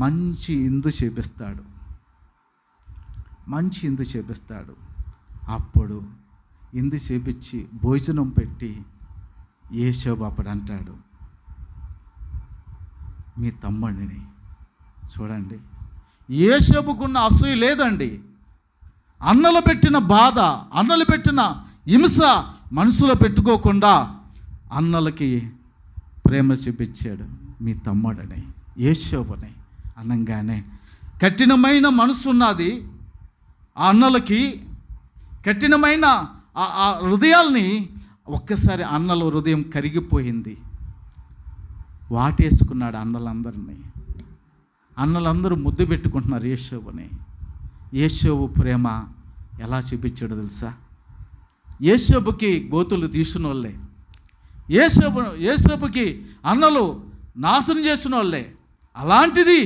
మంచి ఇందు చేపిస్తాడు, మంచి ఇందు చేపిస్తాడు. అప్పుడు ఇందు చేపించి భోజనం పెట్టి యేషోబు అప్పుడు అంటాడు, మీ తమ్ముడిని చూడండి. యేషోబుకున్న అసూయ లేదండి. అన్నలు పెట్టిన బాధ, అన్నలు పెట్టిన హింస మనసులో పెట్టుకోకుండా అన్నలకి ప్రేమ చూపించాడు. మీ తమ్ముడని, యేషోబుని అనగానే కఠినమైన మనసు ఉన్నది ఆ అన్నలకి. కఠినమైన ఆ హృదయాల్ని ఒక్కసారి అన్నల హృదయం కరిగిపోయింది. వాటేసుకున్నాడు అన్నలందరినీ. అన్నలందరూ ముద్దు పెట్టుకుంటున్నారు యేషోబుని. యేషోబు ప్రేమ ఎలా చూపించాడో తెలుసా? యేషోబుకి గోతులు తీసిన వాళ్ళే, యేషోబుకి అన్నలు నాశనం చేసిన వాళ్ళే. అలాంటిది